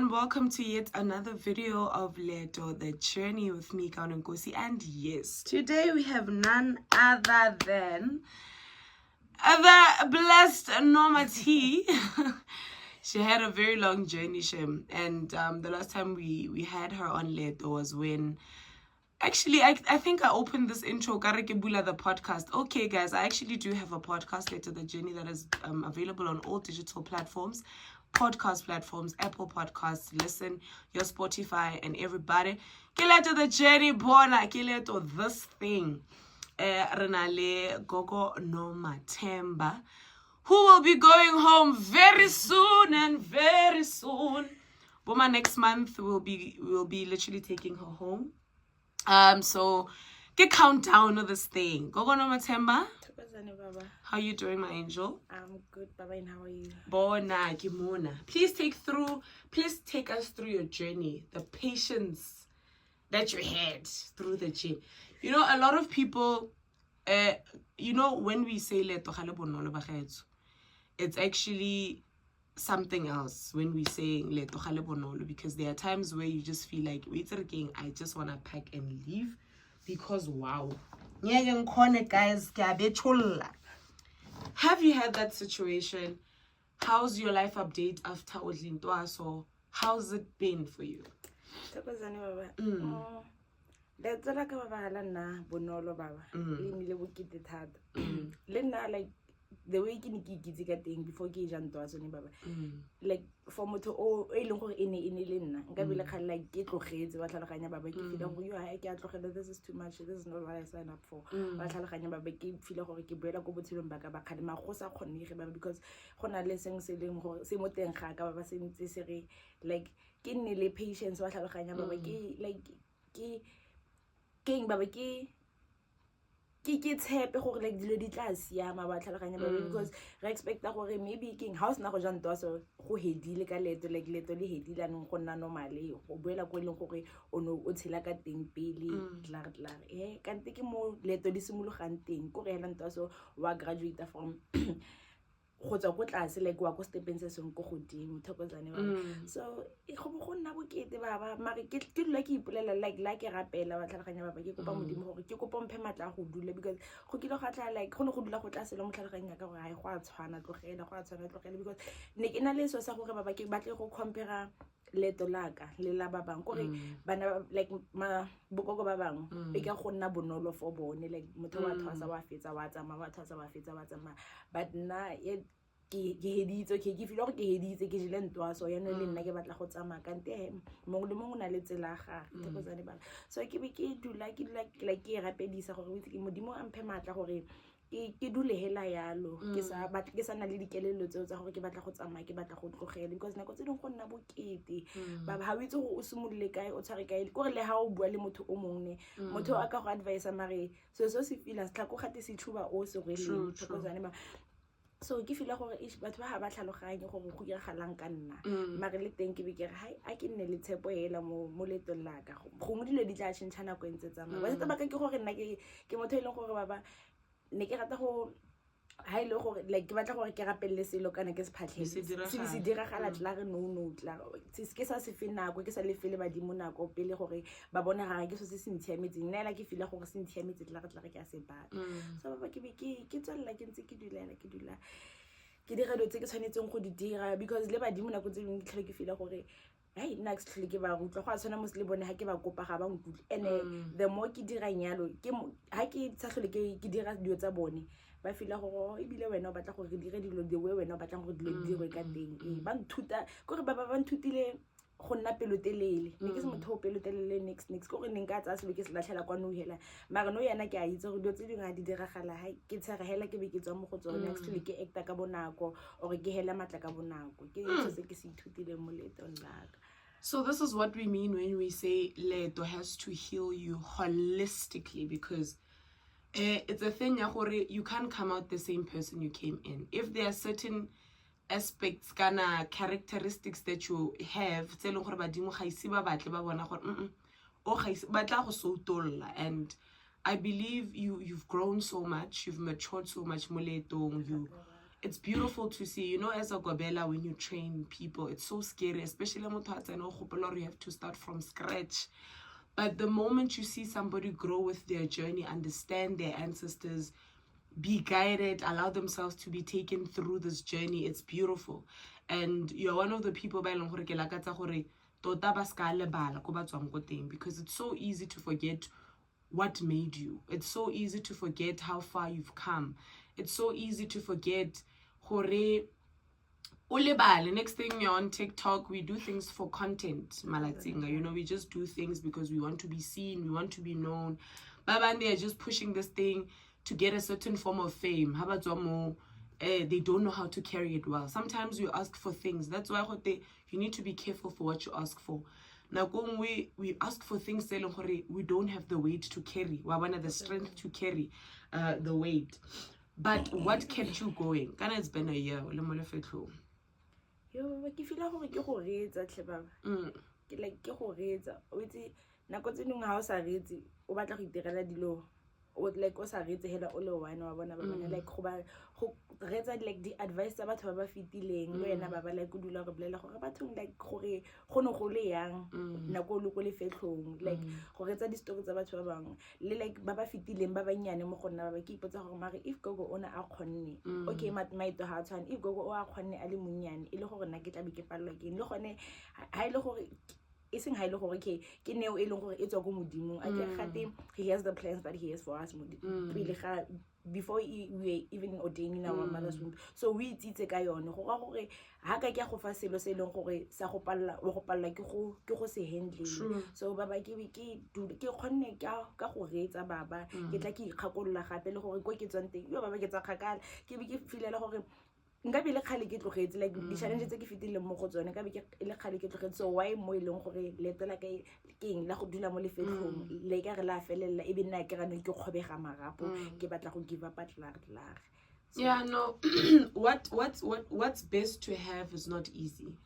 everyone, welcome to yet another video of Leeto, the journey with me, Kaone and Nkosi. And yes, today we have none other than the blessed Nomathemba. She had a very long journey, Shem, and the last time we had her on Leeto was when actually I think I opened this intro Karekebula the podcast. Okay guys, I actually do have a podcast, Leeto the Journey, that is available on all digital platforms, podcast platforms, Apple Podcasts, listen, your Spotify and everybody. Ke Leeto the Journey, bona ke Leeto this thing. Renale Gogo Nomathemba, who will be going home very soon and very soon. Boma, next month we'll be literally taking her home. So get countdown of this thing. Gogo Nomathemba. How you doing, my angel? I'm good, Baba, and how are you? Bona, Kimona. Please take us through your journey, the patience that you had through the journey. You know, a lot of people, when we say Leeto ga le bonolo ba gaetsho, it's actually something else when we say Leeto ga le bonolo, because there are times where you just feel like, wait a second, I just want to pack and leave because wow. Guys, have you had that situation? How's your life update after Odlintwaso? How's it been for you? That's like Baba na bonolo Baba. Like the way ke thing before ke jang twa sone Baba. Like for motho o eleng gore ene le nna nka be le khala like ke tlogetse ba tlhaloganya Baba ke feel gore yo ha ke a tlogela, this is too much, this is not what I signed up for. Ba tlhaloganya Baba ke feel gore ke boela go botshelong ba ka ba khadima go sa kgonege Baba, because gona le seng se leng gore se mo teng ga ka Baba se ntse se re like ke nne le patience ba tlhaloganya Baba ke like ke Baba ke tshepe gore like dilo di tla siama ba tlhaloganya Baba, because re expecta gore maybe king house na go jang twaso go hedile ka Leeto, like Leeto le hedile anong go nna normally go boela go leng gore o no o tshela ka teng pele tla kante ke mo Leeto di simologang teng go re hela twaso wa graduate from go tswa go tlase like wa go stepping se seng go godimo thokozane Baba. So go nna bokete Baba, mare ke dula ke ipolela like ke rapela ba tlhaloganya Baba, ke kopa modimo gore ke kopa mphe matla go dula, because go kile go tla like go ne go dula go tlase le mo tlhaloganya ka gore ha go a tshwana tlogela, because ne ke na le so sa gore Baba ke batle go compare Leeto laka le la ba bang gore bana like bogogo ba bang e ka go nna bonolo for bone, like motho wa thwasa wa fetsa wa tsama but na ke heditse ke feel gore ke heditse ke jile ntwaso ya no le nna ke batla go tsamaya kante mongwe le mongwe na le tsela ga thokozane Baba. So ke be ke dula like ke rapedisa gore witse ke modimo a mphe matla gore ke dule hela yalo ke sa na le dikelelo tseo tsa gore ke batla go tsamaya ke batla go tlogela, because nako tse ding go nna bokete Baba ha o itse gore o simolole kae o tshware kae gore le ha o bua le motho o mongwe motho a ka go advise mare so se feel as tla go gate se thuba o se rweleng thokozane Baba. So ke feel gore batho ba ha ba tlhaloganye gore go diragalang ka nna mare le teng ke be ke re hai a ke nne le tshepo hela mo Leetong la ka go mo dilo di tla tshintshana go ntse tsamaya ba tsaba ka ke gore nna ke motho e leng gore Baba ne ke rata go ha ile gore like ke batla gore ke rapelle selo kana ke se phatlhele se diragala tla re no tla ke sa se finako ke sa le fele badimo nako pele gore ba bona ga ke so se ntshiametseng nela ke feel gore se ntshiametse tla re ke a se batla. So Baba ke tswella ke ntse ke dula ke dira dilo tse ke tshwanetseng go di dira, because le badimo nako tse dingwe tlhole ke feel gore hey next tlhole ke ba rutla go a tshwana mo se le bone ha ke ba kopa ga ba nkutlwe, and the more ke dira nyalo ke ha ke tsa tlhole ke dira dilo tsa bone ba feel gore e bile wena o batla gore dire dilo the way wena o batla gore dilo di dirwe ka teng ba nthuta gore ba nthutile go nna pelotelele ne ke se motho o pelotelele next gore ne nka tsa selo ke se latlhela kwa no hela mara no yana ke a itse gore dilo tse dingwe a di diragala ha ke tshega hela ke be ke tswa mo go tsone next ke acta ka bonako or ke hela matla ka bonako ke se ke se ithutile mo Leetong la ka. So this is what we mean when we say Leeto has to heal you holistically, because it's a thing you can't come out the same person you came in. If there are certain aspects kana characteristics that you have tse leng gore badimo ga ise ba batle ba bona gore o ga ise ba tla go sotolla, and I believe you've grown so much, you've matured so much mo Leetong, it's beautiful to see. You know, as a gobela, when you train people, it's so scary, especially you have to start from scratch. But the moment you see somebody grow with their journey, understand their ancestors, be guided, allow themselves to be taken through this journey, it's beautiful. And you're one of the people because it's so easy to forget what made you. It's so easy to forget how far you've come. It's so easy to forget next thing you're on TikTok, we do things for content, Malatsinga. You know, we just do things because we want to be seen, we want to be known. But they are just pushing this thing to get a certain form of fame. They don't know how to carry it well. Sometimes you ask for things. That's why you need to be careful for what you ask for. Now, when we ask for things, we don't have the weight to carry. We want the strength to carry the weight. But what kept you going? Kana, it's been a year. Yo, ke feel gore ke go reetsa tle baba. Ke like ke go reetsa. O itse nako tse dingwe ha o sa reetse o batla go itirela dilo o like o sa reetse hela o le one wa bona ba bana like go reetsa like the advice tsa batho ba ba fitileng le yena ba like o dula go bolela gore bathong like gore go no go le yang nako le go le fetlhong like go reetsa di story tsa batho ba bangwe le like ba ba fitileng ba banyane mo gonna ba ke ipotsa gore mare if Gogo ona a khonne okay maito ha tshwane if Gogo o a khonne a le monyane e le gore nna ke tla be ke palelwa ke le gone ha ile gore isn't high look okay, Kineo Elong, it's a Gumudimu. I get he has the plans that he has for us before we even ordaining our mother's womb. So we did a guy on Haka Fasilo Selong, Sahopala, Hopala, Kiko se handling. So Baba Kiki do the Kikone Kaho Baba, get like Kakola Hatel, or Quick something. You ever get a Kakal, Kibiki feel a nka be le khale ke tlogetse like di challenge tse ke fitile mo go tsone ka be ke le khale ke tlogetse so why mo ileng gore letela ka keng la go dula mo lefetlhong le ka re la felela e be nna ke rano ke khobega marapo ke batla go give up at lar. Yeah, no. What's best to have is not easy.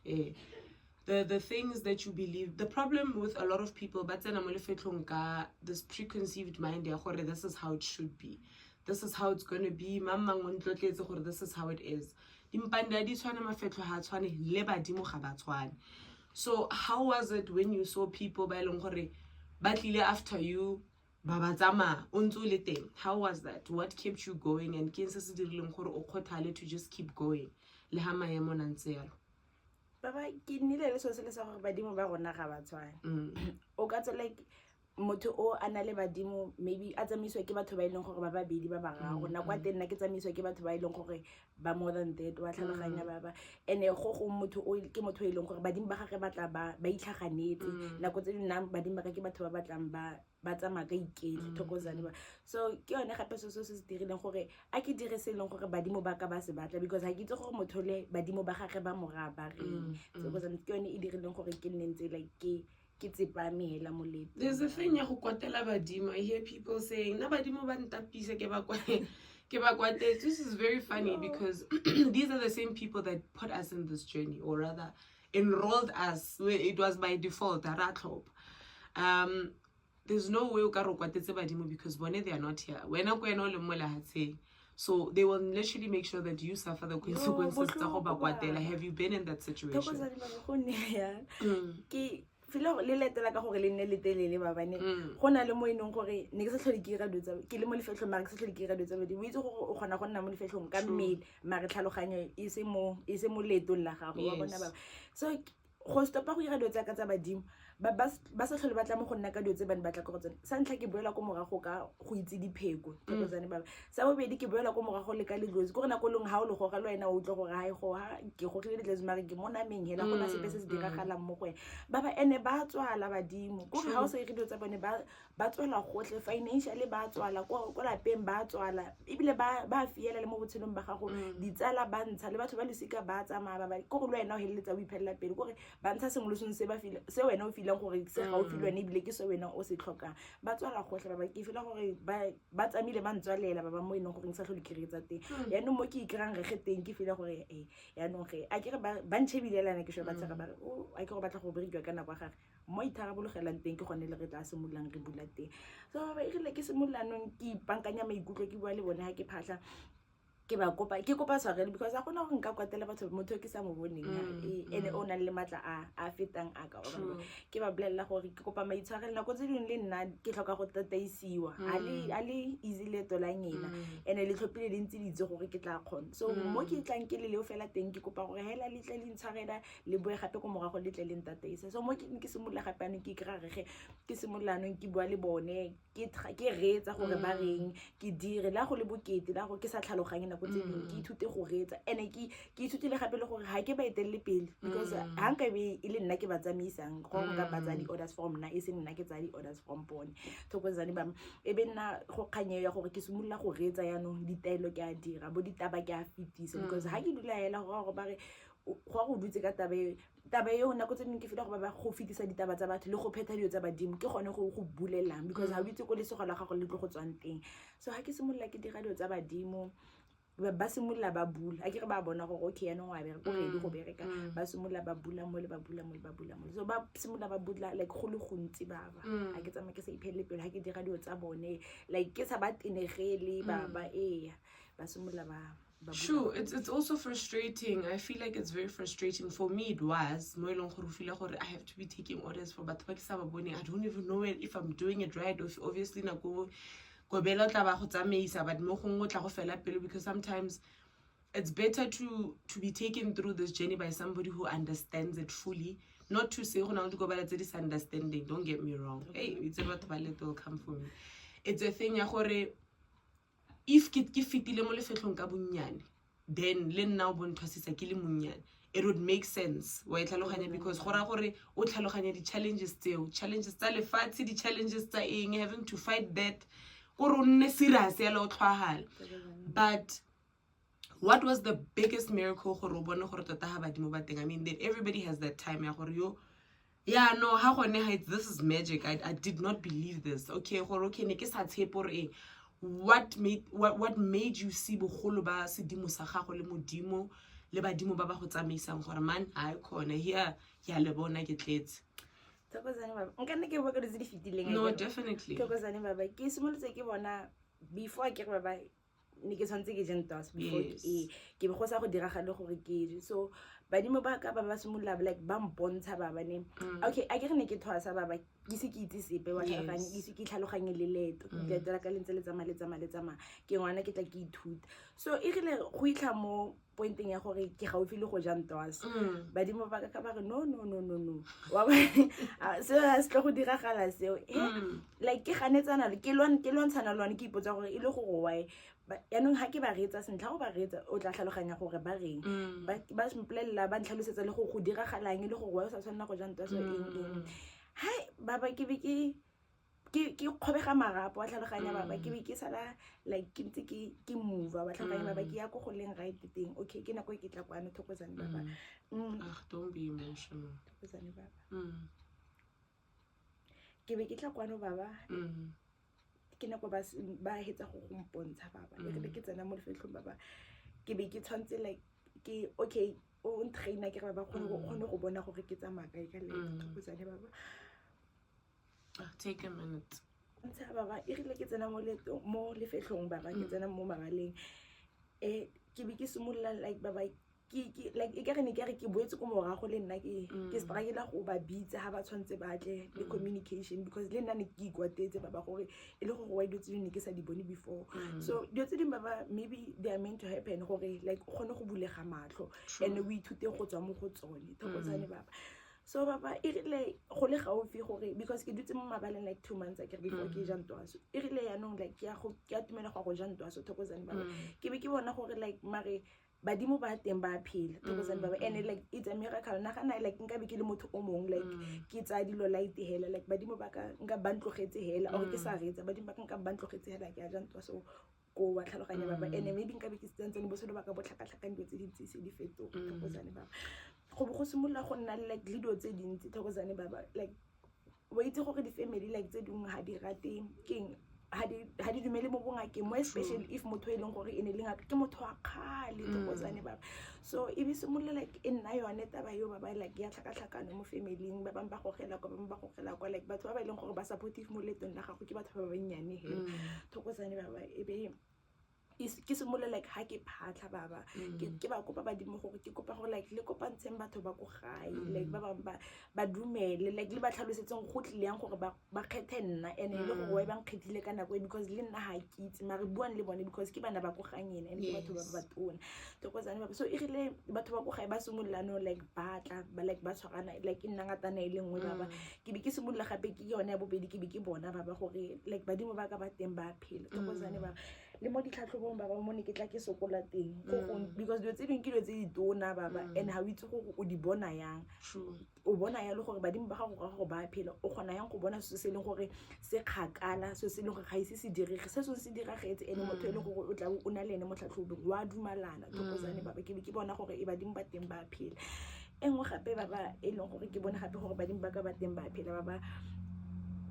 The things that you believe, the problem with a lot of people, but this preconceived mind, this is how it should be. This is how it's going to be. This is how it is. So how was it when you saw people after you? How was that? What kept you going? And to just keep going? Baba, ke nile le so se le sa gore badimo ba rona ga ba tshwane. O ka tsela like motho o ana le badimo maybe a tsamiswa ke batho ba ileng gore ba babedi ba bararo na kwa teng na ke tsamiswa ke batho ba ileng gore ba more than that wa tlhaloganya baba ene go motho o ke motho o ileng gore badimo ba gage batla ba itlhaganetse nako tse dina badimo ba ke batho ba batlang ba tsama ka iketlo thokozane ba so ke yone gape so se dirileng gore a ke dire se leng gore badimo ba ka ba se batla because ha ke itse gore motho le badimo ba gage ba moraba re thokozane ke yone e dirileng gore ke nnentse like there's a thing I hear people saying this is very funny because these are the same people that put us in this journey, or rather enrolled us. It was by default. There's no way because they are not here. So they will literally make sure that you suffer the consequences. Have you been in that situation? Filo le letela ka gore le nne le telele ba bane gona le mo inong gore ne ke se tlhole ke ra dutsa ke le mo lefetlho mara ke se tlhole ke ra dutsa bodi o itse gore o gona go nna mo lefetlhong ka mmele mara tlhaloganyo e se mo letong la gago wa bona ba so go stopa go ira dutsa ka tsa badimo ba sa tlhole batla mo go nna ka dutse bane batla go tsena sa ntlha ke boela go morago ka go itse dipheko tlotsane ba sa bobedi ke boela go morago le ka leglosi go rena go leng ha o le go ga le wena o tlo gore ha e go ha ke go tlile le mara ke mona meng hela go na sepe se diragalang mo go baba ene ba tswala badimo go ha o se irido tsa bone ba tswala gotle financially ba tswala go lapeng ba tswala ebile ba fiela le mo botshelong ba gago ditsala ba ntsha le batho ba lesika ba tsamaya ba go le wena o heletsa o iphelela pele gore ba ntsha semolosong se ba file se wena o filang gore se ga o filwane ebile ke se wena o se tlhokang ba tswala gotle ba ke fela gore ba tsamile ba ntswalela ba mo inong gore sa tlhole kiretsa teng ya no mo ke ikrang re geteng ke fela gore ya no ge a ke ba ntšhebilelana ke sho ba tsaka ba a ke go batla go bereka ka nako ga gage mo itharabologelang teng ke gone le re tla semolang re bula teng so ba irile ke semolanong ke ipankanya maikutlo ke bua le bone ha ke phahla ke kopa tshwarelo because a gona go nka kwatela batho motho ke sa mo boneng ene o na le matla a fetang a ka ke ba bolella gore ke kopa maitshwarelo nako tse dingwe le nna ke tlhoka go tataisiwa a le easy Leeto la ngena ene le tlhophile le ntse ditse gore ke tla kgona so mo ke tlang ke le leo fela teng ke kopa gore hela le tle le ntshwarela le boe gape go morago le tle le ntataisa so mo ke simolla gape ano ke kra rege ke simollano ke bua le bone ke reetsa gore ba reng ke dire la go le bokete la go ke sa tlhaloganye nako tse dingwe ke ithute go reetsa ene ke ithutile gape le gore ha ke ba etelle pele because ha nka be ile nna ke ba tsamaisang go nka ba tsa di orders from nna e se nna ke tsa di orders from bone thokozane ba e be nna go kganye ya gore ke simolla go reetsa yaanong ditaelo ke a dira bo ditaba ke a fetisa because ha ke dula hela go ba re go dutse ka taba eo nako tse dingwe ke fela go ba go fetisa ditaba tsa batho le go phetha dio tsa badimo ke gone go bulelang because ha o itse go le sego la gago le tlo go tswang teng so ha ke simolla ke dira dio tsa badimo ba simolla ba bula a ke re ba bona gore okay yaanong wa bereka go ready go bereka ba simolla ba bula mo so ba simolla ba bula like go le gontsi baba ha ke tsama ke sa iphele pele ha ke dira dio tsa bone like ke sa ba tenegele ba ba simolla ba. Sure, it's also frustrating. I feel like it's very frustrating. For me, it was. I have to be taking orders for but I don't even know if I'm doing it right. Or if obviously, because sometimes it's better to be taken through this journey by somebody who understands it fully. Not to say, this understanding. Don't get me wrong. Hey, it's about the little come for me. It's a thing, if ke fitile mo lefetlong ka bonnyane then le nna o bonthwasisa ke le monnyane it would make sense wa itlhaloganya because gora gore o tlhaloganya di challenges tsa lefatshe di challenges tsa eng having to fight that gore o nne serious ya lo tlhwagala but what was the biggest miracle gore o bone gore tota ha badimo ba teng I mean that everybody has that time ya gore yo yeah no ha gone this is magic I did not believe this okay gore okay ne ke sa tshepe gore what made you see bogolo ba sedimo sa gago le modimo le badimo ba ba go tsamaisang gore man ha e khona here ya le bona ke tletse thokozane baba nka nne ke bua ka di fitileng no definitely thokozane baba ke simolotse ke bona before ke re baba ne ke tshwantse ke jentas before ke be go sa go diragale gore ke so badimo ba ka ba simolla like ba mpontsha baba ne okay a ke re ne ke thwasa baba ke se ke itse sepe wa tlhaloganye ke se ke tlhaloganye le Leeto ke tla ka lentse le tsama ke ngwana ke tla ke ithuta so e rile go itlha mo pointing ya gore ke gaufi le go jantwas badimo ba ka ba re no wa ba so has tlo go diragala seo like ke ganetsana ke lontshana lone ke ipotsa gore e le gore why yaanong ha ke ba reetsa sentlha go ba reetsa o tla tlhaloganya gore ba reng ba simplella ba ntlhalosetsa le go diragalang le gore wa sa tshwanela go jantwa so eng hai baba ke be ke khobega marapo wa tlhaloganya baba ke be ke sala like ke ntse ke move ba tlhaloganya baba ke ya go leng right thing okay ke nako ke tla kwana thokozane baba don't be emotional thokozane baba ke be ke tla kwana baba ke nako ba hetsa go mpontsha baba le ke tsena mo lefetlong baba ke be ke tshwantse like ke okay o ntraina ke baba khone go bona gore ke tsamaya ka Leeto thokozane baba take a minute ntse baba e rile ke tsena mo lefetlong baba ke tsena mo mabaleng ke be ke simolla like baba ke like e ka re ke boetse go morago le nna ke struggle go ba bitsa ha ba tshwantse ba tle le communication because le nna ne ke ikwatetse baba gore e le gore wa ditse ne ke sa di bone before so ditse di baba maybe they are meant to happen gore like o kgone go bulega matlo and we ithute go tswa mo go tsone thokozane baba so baba e rile go le gaufi gore because ke dutse mo mabaleng like 2 months a ke before ke jantwaso e rile yaanong like ke atumela go jantwaso thokozane baba ke be ke bona gore like mare badimo ba teng ba phela thokozane baba and like it's a miracle na gana like nka be ke le motho o mong like ke tsa dilo light hela like badimo ba ka nka bantlogetse hela or ke sa retsa badimo ba ka nka bantlogetse hela ke a jantwaso go wa tlhaloganya baba and maybe nka be ke tsentse bosolo ba ka botlhakatlhakang dilo tse dintsi se di fetoga thokozane baba go bo go simolla go nna like le dilo tse dintsi thokozane baba like wa itse gore di family like tse dingwe ha di rate keng ha di dumele mo bongakeng mo especially if motho e leng gore ene le ngaka ke motho a khale thokozane baba so e be simolla like e nna yone taba yo baba like ya tlhakatlhakano mo familying ba bang ba gogela kwa like batho ba ba leng gore ba supportive mo Leetong la gago ke batho ba ba nnyane he thokozane baba e be ke simolola like ha ke phatla baba ke ba kopa badimo gore ke kopa gore like le kopantsheng batho ba go gae like ba bang ba dumele like le ba tlhalosetseng go tlileng gore ba kgethe nna ene le gore wa ba nkgethile ka nako because le nna ha ke itse mare buang le bone because ke bana ba go ganyena ene ke batho ba batona tokozane baba so irile batho ba go gae ba simolola no like batla ba like ba tshwarana like nna ngatana ile nngwe baba ke be ke simolola gape ke yone ya bobedi ke be ke bona baba gore like badimo ba ka ba teng ba phela tokozane baba le mo ditlhatlhobong baba mo ne ke tla ke sokola teng because dilo tse dingwe ke dilo tse di tona baba and ha o itse gore o di bona yang o bona ya le gore badimo ba gago ga go ba phela o kgona yang go bona se se leng gore se kgakala se se leng gore ga ise se direge se se diragetse ene motho e leng gore o tla o na le ene mo tlhatlhobong wa dumalana tokozane baba ke bona gore e badimo ba teng ba phela engwe gape baba e leng gore ke bona gape gore badimo ba ka ba teng ba phela baba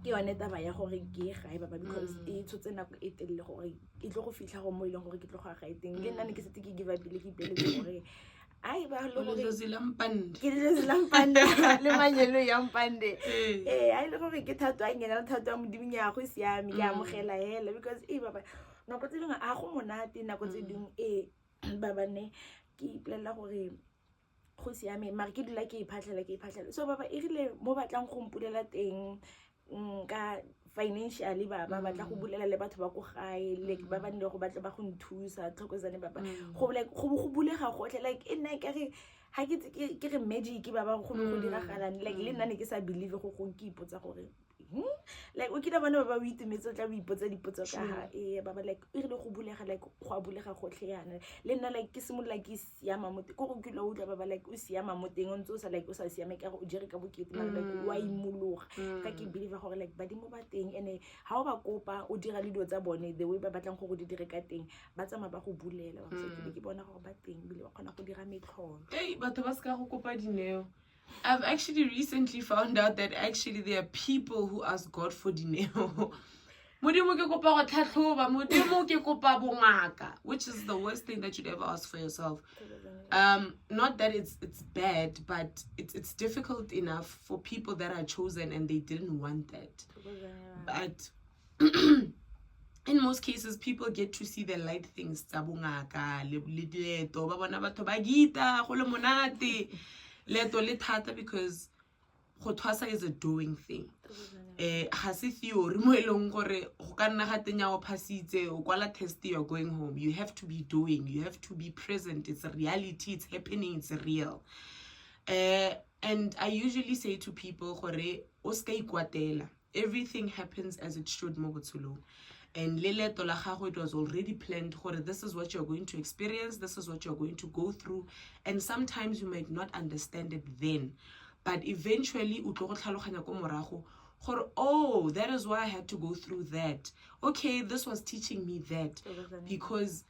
ke yone taba ya gore ke gae baba because e tshotse nako e telele gore e tlo go fitlha go mo ileng gore ke tlo go ga iteng le nna ne ke setse ke give up le ke ipeletse gore ai ba lo gore ke zilampande le manyelo ya mpande ai le gore ke thato a ngena thato a modimong ya go siame ke amogela hela because baba nako tse dingwe a go monate nako tse dingwe baba ne ke ipelela gore go siame mare ke dula ke iphatlhela so baba irile mo batlang go mpulela teng ka financially baba batla go bulela le batho ba go gae like ba ba nne go batla ba go nthusa tlhokozane baba go like go bulega gotlhe like e nna ke re ha ke re magic baba go diragalang like le nna ne ke sa believe go ke ipotsa gore like o kile bana ba itumetse tla bo ipotsa dipotso ka ha baba like e re go bulega like go a bulega gotlhe yana le nna like ke simolla ke siama mo go go kile o tla baba like o siama mo teng o ntse o sa like o sa siame ka go o jere ka bokete mara like wa imologa ka ke believe gore like badimo ba teng ene ha o ba kopa o dira le dilo tsa bone the way ba batlang go di dire ka teng ba tsama ba go bulela ba se ke bona gore ba teng bile ba kgona go dira metlholo batho ba ska go kopa dineo. I've actually recently found out that actually there are people who ask God for dineo. Modimo ke kopa go tlhatlhoba, modimo ke kopa bongaka, which is the worst thing that you'd ever ask for yourself. Not that it's bad, but it's difficult enough for people that are chosen and they didn't want that. But in most cases, people get to see the light things. Tabungaka, Leeto, ba bona batho ba gita, go le monate. Leeto le thata because go thwasa is a doing thing. Ha se theory mo eleng gore go ka nna ga tenya o phasitse o kwala test you're going home. You have to be doing, you have to be present. It's a reality, it's happening, it's real. And I usually say to people gore o ska ikwatela. Everything happens as it should mo botshelong. And Leeto la gago, it was already planned gore this is what you're going to experience, this is what you're going to go through, and sometimes you might not understand it then, but eventually o tlo go tlhaloganya ko morago gore oh, that is why I had to go through that. Okay, this was teaching me that, because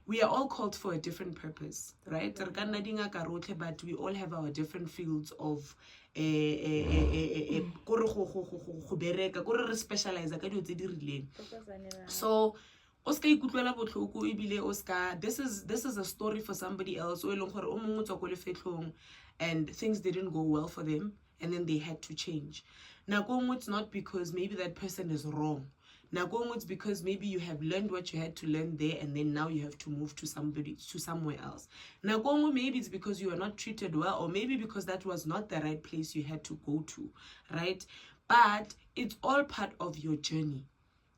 we are all called for a different purpose, right? But we all have our different fields of specialize ka dilo tse di rileng. So oska ikutlwela botlhoko ebile oska this is a story for somebody else o eleng gore o mongwe tswa go lefetlhong and things didn't go well for them and then they had to change. Nako it's not because maybe that person is wrong. Nako it's because maybe you have learned what you had to learn there and then now you have to move to somewhere else. Nako maybe it's because you are not treated well, or maybe because that was not the right place you had to go to, right? But it's all part of your journey.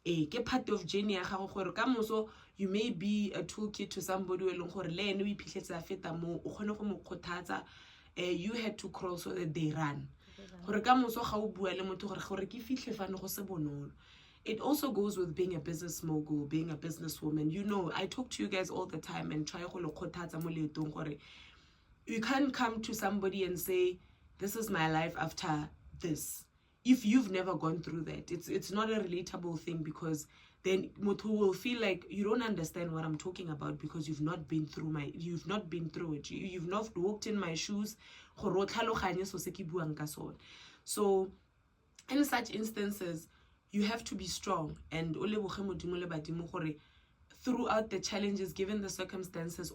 Ke part of journey ya gago gore ka moso you may be a toolkit to somebody who eleng gore le ene o iphitlhetsa feta mo o kgone go mo kgothatsa. You had to crawl so that they run. Gore ka moso ga o bua le motho gore ke fitlhe fane go se bonolo. It also goes with being a business mogul, being a businesswoman. You know, I talk to you guys all the time and try go lo kgothatsa mo leetong gore you can't come to somebody and say this is my life after this if you've never gone through that. It's not a relatable thing, because then motho will feel like you don't understand what I'm talking about because you've not been through it. You've not walked in my shoes. So in such instances, you have to be strong, and throughout the challenges, given the circumstances,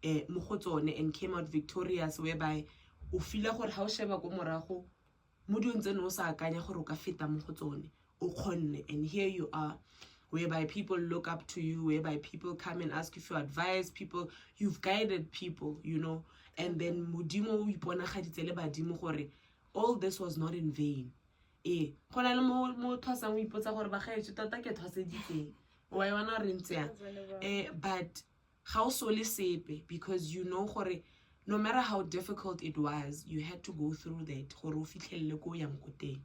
and came out victorious, whereby o feel gore ha o sheba go morago mo dintse no sa akanya gore o ka feta mo go tsone o kgonne, and here you are whereby people look up to you, whereby people come and ask you for advice, you've guided people, you know, and then modimo o iponagaditse le badimo gore all this was not in vain. Gona le mo thwasang o ipotsa gore ba gaetso tota ke thwaseditseng wa e bona re ntse but ga o so le sepe, because you know gore no matter how difficult it was, you had to go through that gore o fitlhelele ko yang ko teng.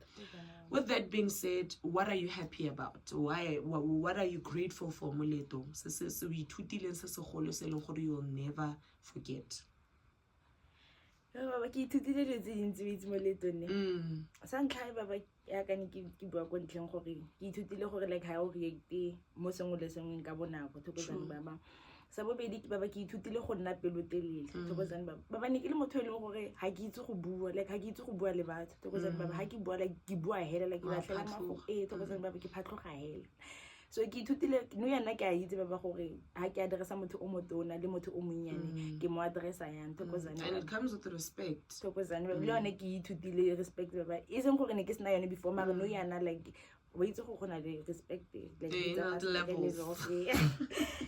With that being said, what are you happy about? What are you grateful for, Leeto? Se o ithutileng se segolo se leng gore you'll never forget. Baba ke ithutile dilo tse dintsi o itse mo Leetong. Sa ntlha baba ya ka ne ke bua ko ntleng gore ke ithutile gore like ha o react mo sengwe le sengwe ka bonako thokozane baba. Sa bobedi ke baba ke ithutile go nna pelotelele thokozane baba. Baba ne ke le motho e leng gore ha ke itse go bua, like ha ke itse go bua le batho thokozane baba. Ha ke bua like ke bua hela like ke batlela mafoko thokozane baba ke phatloga hela. So ke ithutile no yana ke a itse baba gore ha ke addressa motho o motona le motho o monnyane ke mo addressa yang thokozane. And it comes with respect. Thokozane baba le yone ke ithutile respect baba. Iseng gore ne ke sena yone before mara no yana like wa itse go gona le respect like levels.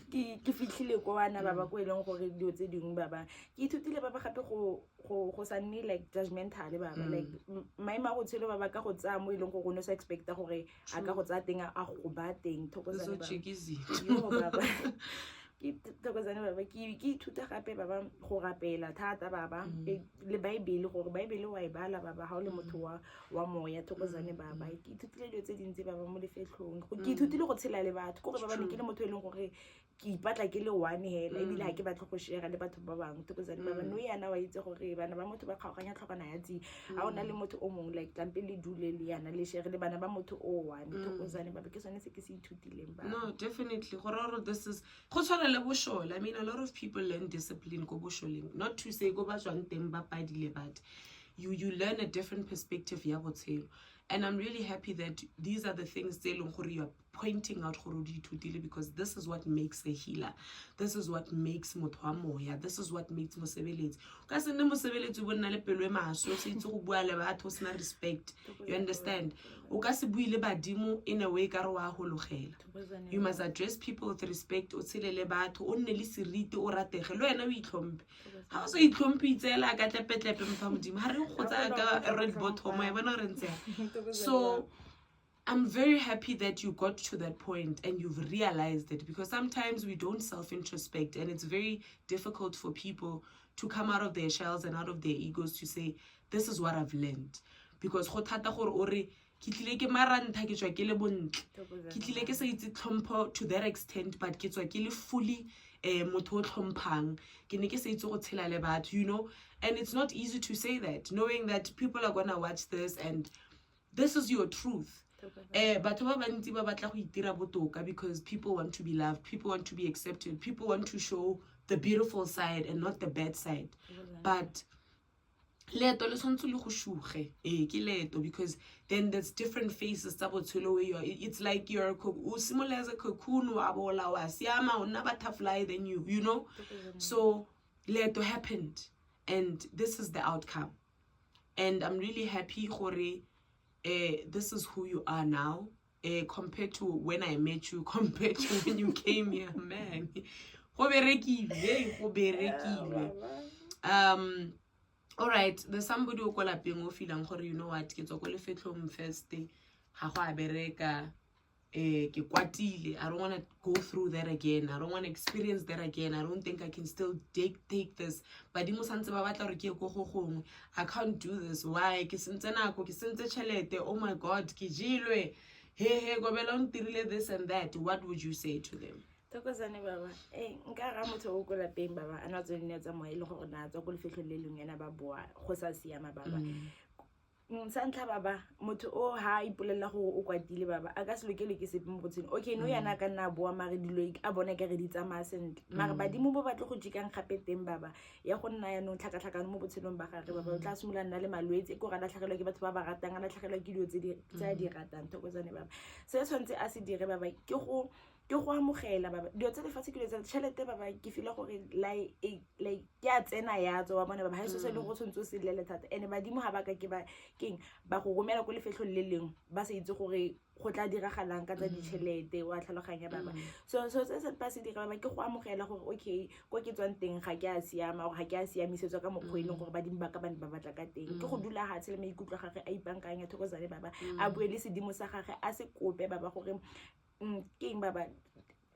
Ke fitlhile ko wana baba ko eleng gore dilo tse dingwe baba ke ithutile baba gape go sa nne like judgmental baba like maema go tshelo baba ka go tsaya mo eleng gore no sa expecta gore a ka go tsaya teng a go ba teng thokozane baba. Yo baba ke thokozane baba ke ithuta gape baba go rapela thata baba le Bible gore Bible wa e bala baba ha o le motho wa moya thokozane baba. Ke ithutile dilo tse dintsi baba mo lefetlhong ke ithutile go tshela le batho gore baba ne ke le motho e leng gore ke ipatla ke le one hela ebile ha ke batla go share le batho ba bangwe thokozane baba. No yana wa itse gore bana ba motho ba kgaoganya tlhokana ya tsi a ona le motho o mongwe like tlampe le dule le yana le share le bana ba motho o one thokozane baba. Ke sone se ke se ithutileng baba. No, definitely gore this is go tshwana le boshole. I mean, a lot of people learn discipline go bosholeng, not to say go ba tswang teng ba padile, but you learn a different perspective ya botshelo. And I'm really happy that these are the things you are pointing out, because this is what makes a healer. This is what makes motho wa moya. This is what makes mosebeletsi. Ka se nne mosebeletsi bo nna le pelo e maswe, se itse go bua le batho se na respect. You understand? O ka se bui le badimo in a way ka re wa hologela. You must address people with respect. O tshele le batho, o nne le seriti, o ratege. Le wena o itlhompe. Ha o so itlhompe itsela ka tlepetlepe mfa modimo. Ha re go tsa ka red bottom ya bona re ntse. So I'm very happy that you got to that point and you've realized it, because sometimes we don't self-introspect and it's very difficult for people to come out of their shells and out of their egos to say, this is what I've learned. Because go thata gore o re ke tlile ke maranta ke tswa ke le bontle, ke tlile ke sa itse tlhompho to that extent, but ke tswa ke le fully motho o tlhomphang, ke ne ke sa itse go tshela le batho, you know. And it's not easy to say that, knowing that people are gonna watch this and this is your truth. Batho ba bantsi ba batla go itira botoka because people want to be loved, people want to be accepted, people want to show the beautiful side and not the bad side. But Leeto le tshwantse le go shuge ke Leeto, because then there's different phases tsa botshelo where it's like you're o simolola as a cocoon wa bola wa siama o nna butterfly than you know. So Leeto happened and this is the outcome, and I'm really happy gore this is who you are now, compared to when I met you, compared to when you came here, man. Go berekile. All right, there's somebody who call up o feeling gore you know what, ke tswa ko lefetlhong first ga go a bereka, ke kwatile. I don't want to go through that again. I don't want to experience that again. I don't think I can still take this. But di mo santse ba batla gore ke go gongwe. I can't do this. Why? Ke sentse nako, ke sentse tšhelete. Oh my God, ke jilwe. Hey, go belong tirile this and that. What would you say to them? Thokozane baba nka ra motho o go lapeng baba ana tsone tsa mo ile go na tswa go lefetlho le leng yana ba boa go sa siama baba. Sa ntlha baba motho o ha ipolela go o kwatile baba a ka se lokele ke sepe mo botseng. Okay, no yana ka nna boa mare dilo a bona ke re di tsamaya sentle, mare badimo bo batle go jikang gape teng baba ya go nna ya no tlhakatlhakane mo botshelong ba gagwe baba o tla simolola nna le malwetse go rata tlhagelwa ke batho ba ba ratang a tlhagelwa ke dilo tse di ratang. Thokozane baba se tshwantse a se dire baba ke go ke go amogela baba dio tse lefatshe ke letsa tšhelete baba ke feel gore like ke a tsena ya tswa bona baba ha se se le go tshwantse se le thata ene badimo ha ba ka ke ba keng ba go romela go lefetlhong le leng ba se itse gore go tla diragalang ka tsa ditšhelete wa tlhaloganya baba so se ba se dira baba ke go amogela gore okay go ke tswang teng ga ke a siama gore ga ke a siamisetswa ka mokgwa ile gore badimo ba ka ba batla ka teng ke go dula ha tshele maikutlo gagwe a ipankanya thokozane baba a buele sedimo sa gagwe a se kope baba gore keng baba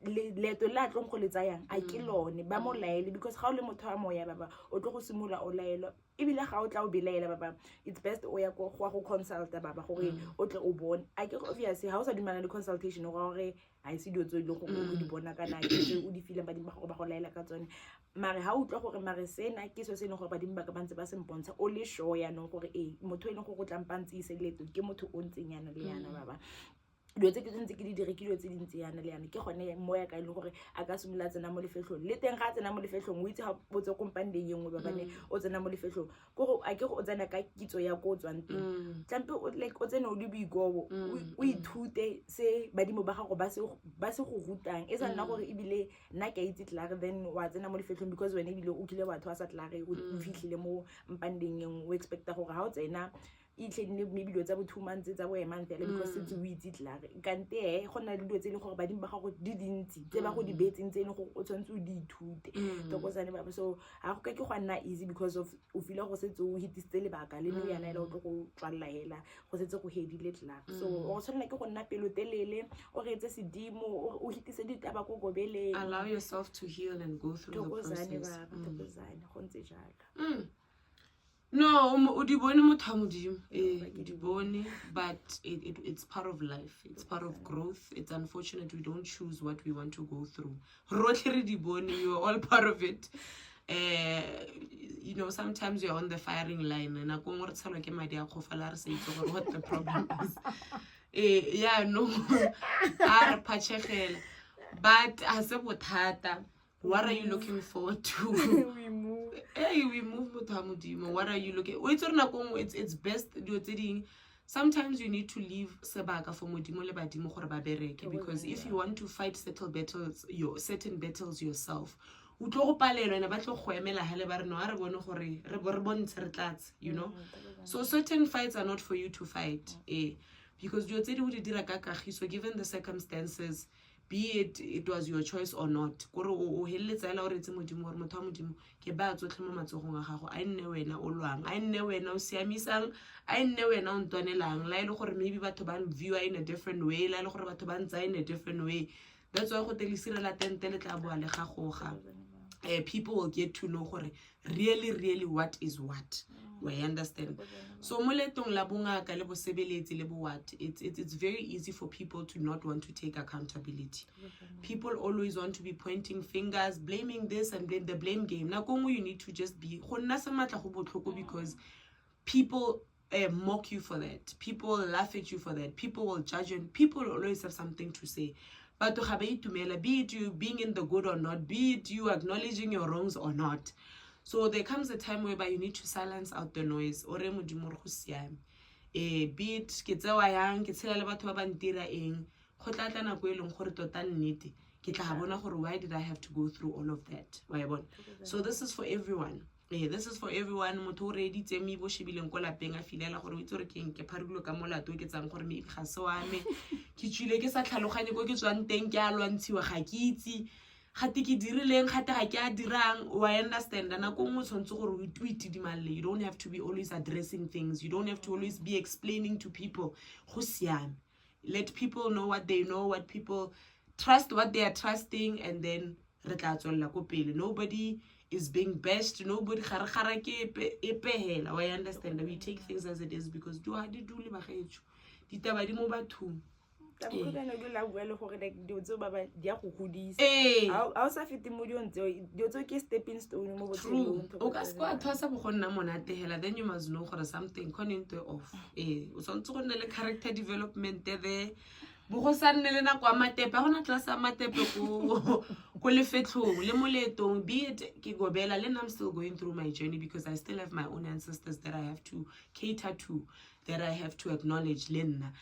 leeto la tlong go le tsayang a ke lone ba mo laele because ga o le motho wa moya baba o tlo go simula o laelo ebile ga o tla o belaela baba it's best o ya go consult baba gore o tle o bone a ke obviously ha o sa dumana le consultation gore ha ise dio tso ile go di bona kana ke o di feel ba di ba go laela ka tsone mare ha o tlo gore mare sena ke so se ne gore ba di ba ka bantse ba se mpontsha o le sure ya no gore motho e leng go tlampantse ise leto ke motho o ntseng yana le yana baba dilo tse ke tse ke di dire ke dilo tse dintsi yana le yana ke gone mo ya ka ile gore a ka simula tsena mo lefetlhong le teng ga tsena mo lefetlhong o itse ga botse kompandeng yengwe ba bane o tsena mo lefetlhong go a ke go tsena ka kitso ya go tswang teng tlampe o like o tsena o di boikobo o ithute se badimo ba gago ba se go rutang e sa nna gore ebile nna ke itse tlare then wa tsena mo lefetlhong because wena ebile o kile batho a sa tlare o fitlhile mo mpandeng yengwe o expecta gore ha o tsena itlhedile maybe dilo tsa bo 2 months tsa bo ema fela because it's we itse tlare kante go na le dilo tse le gore badimo ba gago di dintsi tse ba go di betseng tse le go o tshwantse o di ithute tokozane baba so ha go ka ke go nna easy because of o feel go setse o hitisitse le baka le no yana ile o tlo go tswalla hela go setse go hedile tlare so o tshwanela ke go nna pelo telele o re etse sedimo o hitise ditaba go gobeleng allow yourself to heal and go through the process tokozane go ntse jalo no, udibone mothamodimo udibone but it's part of life, it's part of growth. It's unfortunate we don't choose what we want to go through. Rotlhe dibone, you are all part of it. You know, sometimes you're on the firing line and what the problem is. Yeah, no. But as a bothata, what are you looking forward to? we move. Hey, we move with Hamudimo. What are you looking? It's best. Sometimes you need to leave sebaka for modimo le badimo gore ba bereke because if you want to fight certain battles yourself, o tlo go palelwa ena ba tlo go emela hale ba re no a re bone gore re bontshe re tlatse, you know. So certain fights are not for you to fight, because you tse di o di dira ka kagiso given the circumstances. Be it was your choice or not. Gore o helletsa ela gore tse modimo gore motho wa modimo ke ba tsotlhe mo matsogong a gago a nne wena o lwang a nne wena o siamisang a nne wena o ntwanelang la ile gore maybe batho ba view in a different way la ile gore batho ba ntsa in a different way. That's why go telisira la tente le tla boa le gagoga. People will get to know gore really what is what. We understand. So moletong la bongaka le bo sebeletsi le bo what, it's very easy for people to not want to take accountability. People always want to be pointing fingers, blaming this and blame the blame game. Now you need to just be because people mock you for that. People laugh at you for that. People will judge you and people always have something to say. But be it you being in the good or not, be it you acknowledging your wrongs or not. So there comes a time whereby you need to silence out the noise. Be it ke tsewa yang ke tshela le batho ba ba ntira eng go tla tla nako e leng gore tota nnete ke tla bona gore why did I have to go through all of that. So this is for everyone. This is for everyone. Motho o reditse me bo shibileng ko lapeng a filela gore o itse gore ke pharilo ka molato ke tsang gore me ga se wa me ke tswile ke sa tlhaloganye go ke tswang teng ke a lwantshiwa ga ke itse gate ke dirileng gate ga ke a dirang. I understand na go mo tshwantse gore o itidimale. You don't have to be always addressing things. You don't have to always be explaining to people. Go siame. Let people know what they know, what people trust, what they are trusting, and then re tla tswella ko pele. Nobody is being bashed. Nobody gara ke epehela. I understand that we take things as it is because do ha di dule ba gaetsho ditaba di mo bathong. Go la buele gore like dio tso baba dia go godisa a o sa fete mo dio ntse dio tso ke stepping stone mo botshelong o ka se kwa thosa bo gonna monate hela then you must know gore something connect off o sontse go nne le character development there bo go sa nne le nako a matepe gona class a matepe go lefetlhong le moletong be it ke gobela le I'm still going through my journey because I still have my own ancestors that I have to cater to, that I have to acknowledge lenna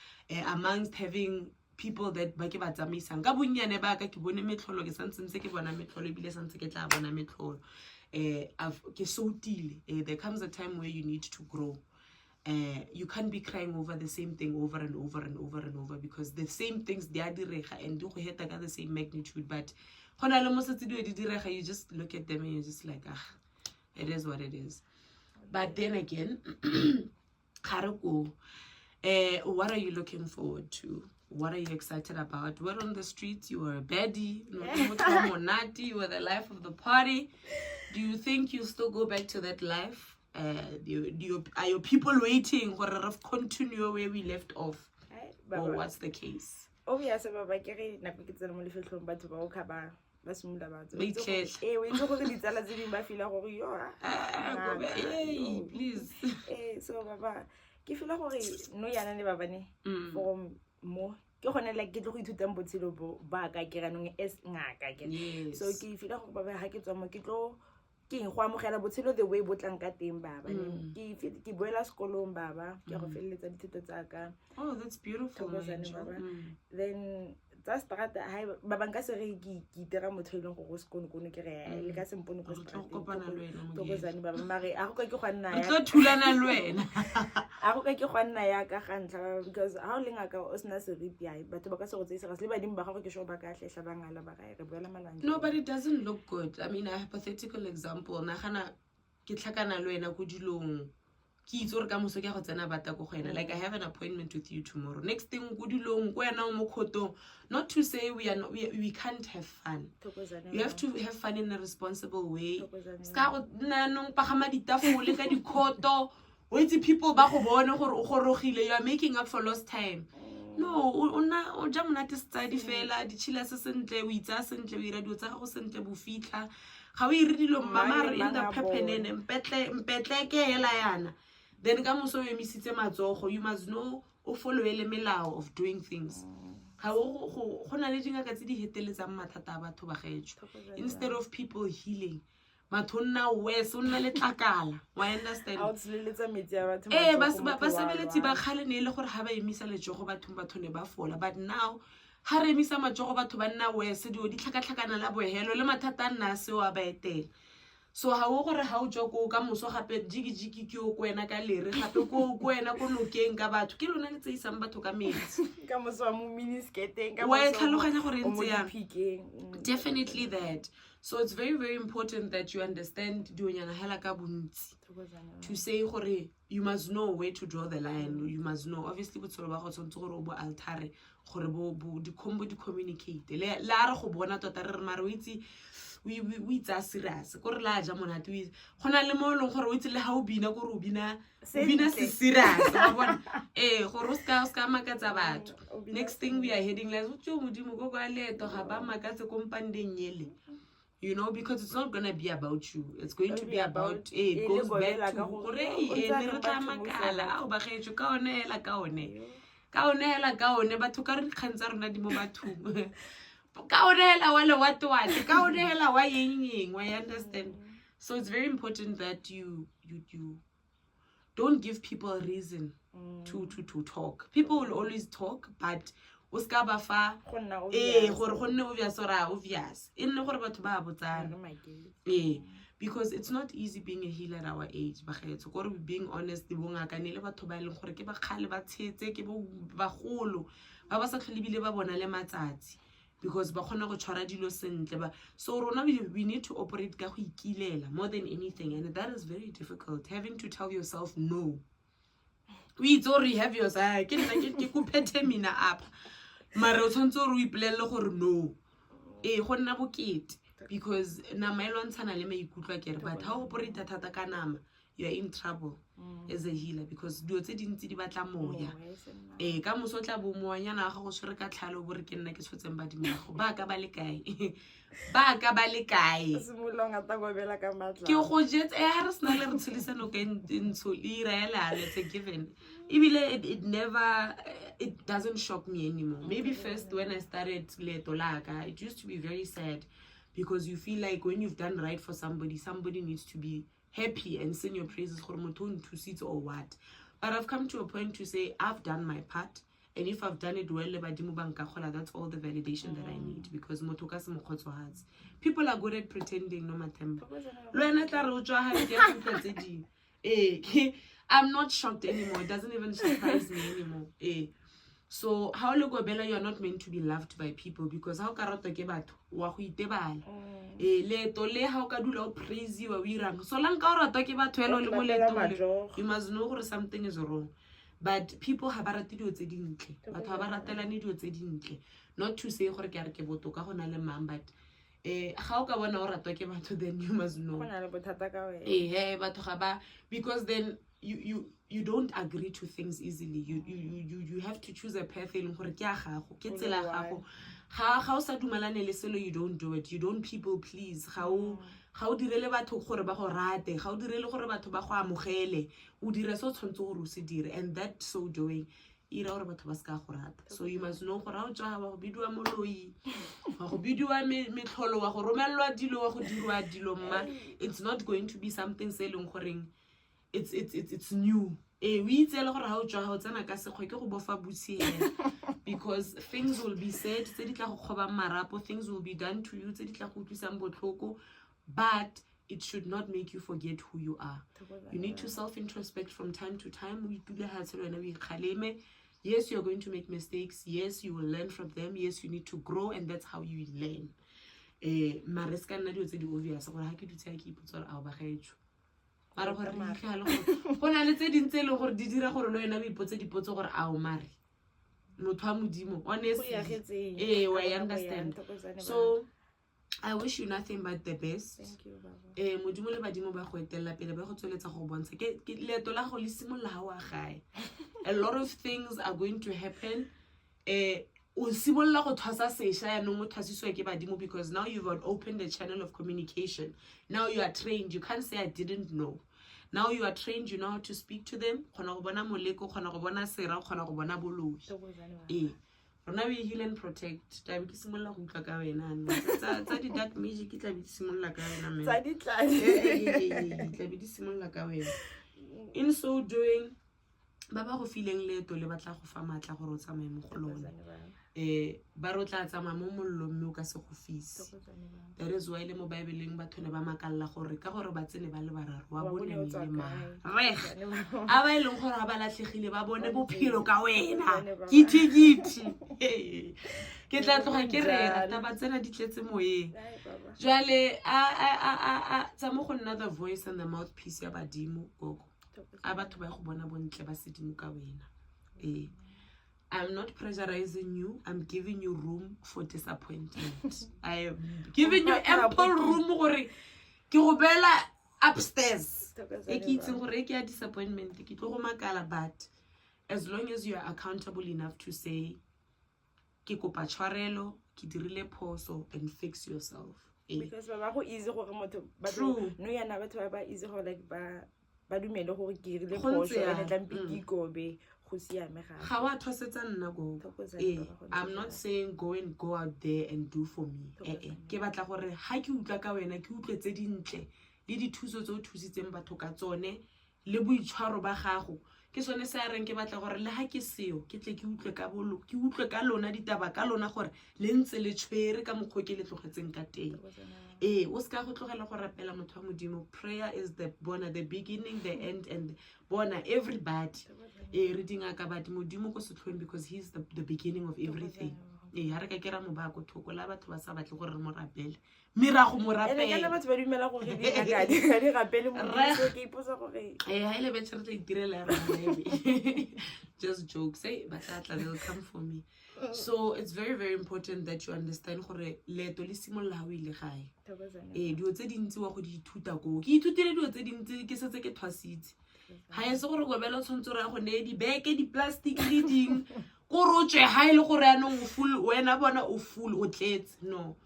amongst having people that ba ke ba tsamaisang ka bonnyane ba ka ke bone metlholo ke santse ntse ke bona metlholo ebile santse ke tla bona metlholo ke sotile there comes a time where you need to grow. You can't be crying over the same thing over and over and over and over because the same things they are direga and di go heta ka the same magnitude, but gona le mo setse di direga, you just look at them and you're just like, it is what it is. But then again, what are you looking forward to? What are you excited about? We're on the streets, you are a baddie, you were the life of the party. Do you think you still go back to that life? Are your people waiting for a continue where we left off? Or what's the case? Oh yes, Baba, ke na ke tsena mo lefetlhong batho ba o khaba ba simula ba we go go di tsala tse ding ba fila go yo please so Baba ke fila gore no yana le baba ne for mo ke gone like ke tlo go ithutang botshelo ba ka ke ranong ngaka ke so ke fila gore baba ha ke tswa mo ke tlo ke go amogela botshelo the way botlang ka teng baba ke boela sekolong baba ke go feleletsa dithuto tsa ka. Oh, that's beautiful, baba. Then that's strata ha baba nka se re ke itera motho ile go go sekolo ke re le ka sempone go strata to go zani baba mare a go ka ke go nna ya tlo thulana le wena a go ka ke go nna ya ka gantla because how lenga ka o sna se ripi ai batho ba ka se go tseisa le badimo ba go ke sho ba ka hlehla ba ngala ba ga re boela malanje. No, but it doesn't look good. I mean, a hypothetical example na gana ke tlhakana le wena go dilong ke itse gore ka moso ke go tsena bata go gwena, like I have an appointment with you tomorrow, next thing go dilong go wena mo khotong, not to say we can't have fun. You have to have fun in a responsible way. Ska go nna nong pagama ditafole ka dikhoto o itse people ba go bone gore o gorogile, you are making up for lost time. No, o ja monate study fela di chila se sentle o itsa sentle o ira dio tsa go sentle bo fitlha ga o ire dilo mama re in the pepenene mpetle ke hela yana. Then ka moso o emisitse matsogo, you must know o follow ele melao of doing things. Ga go na le dingaka tse di heteletsang mathata a batho ba gaetsho instead of people healing. Matonna wes o nna le tlakala wa understand out leletsa metsi ya batho ba sebeletsi ba khale ne ile gore ha ba emisa letsogo batho ne ba fola, but now ha re emisa matsogo batho ba nna wes di tlhakatlhakana la bohelo le mathata nna se wa ba etela. So ha o gore ha o joko ka moso gape jigi ke o kwena ka lere gape ko kwena ko nokeng ka batho ke lona le tseisang batho ka metsi ka moso wa mo minisketeng ka moso wa tlhaloganya gore ntse yang. Definitely that. So it's very, very important that you understand to say you must know where to draw the line. You must know obviously but solo ba go tsontse gore o bo altare gore bo di communicate la re go bona tota re mare o itse we tsa serious gore la ja monate we gona le mo leng gore o itse le ha o bina gore o bina se serious ba bona gore o ska makatsa batho. Next thing we are heading like o modimo go ga Leeto ga ba makatse kompandeng yele. You know, because it's not going to be about you. It's going to be about, it goes back to, Kaone, batho ka re kgantsa rona di mo bathong. Kaonela wale watu wate, kaonela wa yeng, I understand. So it's very important that you don't give people a reason to talk. People will always talk, but uska ba fa gore go nne obvious in gore batho ba botsana because it's not easy being a healer at our age ba getso gore being honest di bongaka ne le batho ba ileng gore ke ba khale ba tshetse ke ba golo ba sa tlholebile ba bona le matsatsi because ba khona go tshwara dilo sentle ba. So rona we need to operate ka go ikilela more than anything, and that is very difficult, having to tell yourself no. We don't have yourself ke nna ke go phethe mina apa mara o tshwantse o ipolelle gore no go nna bokete because nama e lwantshana le maikutlo kere, but ha o operate thata ka nama you are in trouble as a healer because dio tse dintsi di batla moya ka moso tla bo moanyana ga go tshwere ka tlhalo bore ke nna ke tshotseng ba dimago ba ka ba le kae ba ka ba le kae simolonga ta go bela ka matla ke go jet ha re sna le re tshelisano ke ntso ira ya it's a given. It never, it doesn't shock me anymore. Maybe first when I started Leeto laka, it used to be very sad because you feel like when you've done right for somebody needs to be happy and sing your praises or what. But I've come to a point to say I've done my part and if I've done it well le badimo ba nkakgola, that's all the validation that I need, because motho ka se mokgotsohatse. People are good at pretending, Nomathemba. Lo ena tla re o tswa ha ke a futla tse ding. I'm not shocked anymore. It doesn't even surprise me anymore. So how lo go bela, you are not meant to be loved by people, because how ka ratwa ke batho wa go itebala. Leeto le how ka dula o praise you o irang, so lang ka o ratwa ke batho elo le mo leetong, you must know gore something is wrong. But people ha ba rate dio tse dintle, batho ha ba ratelane dio tse dintle. Not to say gore ke a re ke botoka go na le mang, but ga o ka bona o ratwa ke batho, then you must know batho ga ba, because then you don't agree to things easily. You have to choose a path eleng gore ke a gago, ke tsela gago. Ga o sa dumalane le selo, you don't do it. You don't people please. Ga o direle batho gore ba go rate, ga o direle gore batho ba go amogele, o dire so tshwantse gore o se dire, and that so doing ira gore batho ba ska go rata. So you must know gore ha o tswa ba go bidiwa moloi, wa go bidiwa metlholo, wa go romelwa dilo, wa go dirwa dilo mma, it's not going to be something se leng gore it's new. We itse gore ha o tswa ha o tsena ka sekgwe ke go bofa butsi because things will be said tse di tla go khoba marapo, things will be done to you tse di tla go tlisang botlhoko, but it should not make you forget who you are. You need to self-introspect from time to time. Yes, you're going to make mistakes. Yes, you will learn from them. Yes, you need to grow, and that's how you learn. Mariska nna dio tse di obvious gore ha ke dutse ha ke ipotsa gore a ba gaetsho. Mara gore re ikgale go na le tse dintse le gore di dira gore lo ena o ipotse dipotso gore a o mare motho wa modimo, honestly. I understand. So I wish you nothing but the best. Thank you, Baba. Modimo le badimo ba go etella pele ba go tsweletsa go bontsha ke leeto la go le simolla ha wa gae. A lot of things are going to happen. O simolla go thwasa sesha ya no thwasiswa ke badimo, because now you've opened a channel of communication. Now you are trained. You can't say I didn't know. Now you are trained, you know how to speak to them. Khona go bona moleko, khona go bona sera, khona go bona boloi. Rona we heal and protect. Tla be ke simolla go utlwa ka wena no. Tsa di dark magic tla be di simolla ka wena me. Tsa di tla be di simolla ka wena. In so doing, ba ba go fileng leeto le batla go fa matla gore o tsamaye mo go lona. Ba ro tla tsamaya mo mollo mme o ka se go fise. That is why le mo Bibeleng batho ne ba makalla gore ka gore ba tsene ba le bararo wa bone le ma reg a ba ileng gore ba latlhegile ba bone bophelo ka wena kithi ke tla tloga ke re ta ba tsena di tletse moyeng jwale a tsa mo go nna the voice and the mouthpiece ya badimo gogo a batho ba go bona bontle ba sedimo ka wena. I'm not pressurizing you. I'm giving you room for disappointment. I am giving you ample room gore ke go bela upstairs. E ke itse gore ke ya disappointment ke tlo go makala, but as long as you are accountable enough to say ke kopa tshwarelo, ke dirile phoso, and fix yourself. Because ba go easy gore motho ba no yana batho ba easy gore like ba dumele gore ke dirile phoso ene tla mpiki gobe. I'm not saying go out there and do for me. Ke batla gore ha ke utlwa ka wena ke utlwe tse dintle le dithuso tse o thusitseng batho ka tsone le boitshwaro ba gago. Ke sone se a reng ke batla gore le ha ke seo ke tle ke utlwe ka bolo ke utlwe ka lona ditaba ka lona gore le ntse le tshwere ka mokgwa ke le tlogetseng ka teng. O ska go tlogela go rapela motho wa modimo. Prayer is the beginning, the end, and bona everybody. Reading a kabati modimo go setlhong because he's the beginning of everything. Ha re ka kera mo ba go thoko la batho ba sa batle gore re mo rapele mira go mo rapela ene kana batho ba dumela go re di rapele mo ke iposa gore ha ile be tsere tla itirela ra just jokes but they'll come for me. So it's very, very important that you understand gore leeto le simolla ha o ile gae. Dio tse dintsi wa go di ithuta go ke ithutile dio tse dintsi ke setse ke thwasitse ha e se gore go bela tshwantse re go ne di beke di plastic le ding go rotswe ha ile gore ya no o full wena bona o full o tletse. No,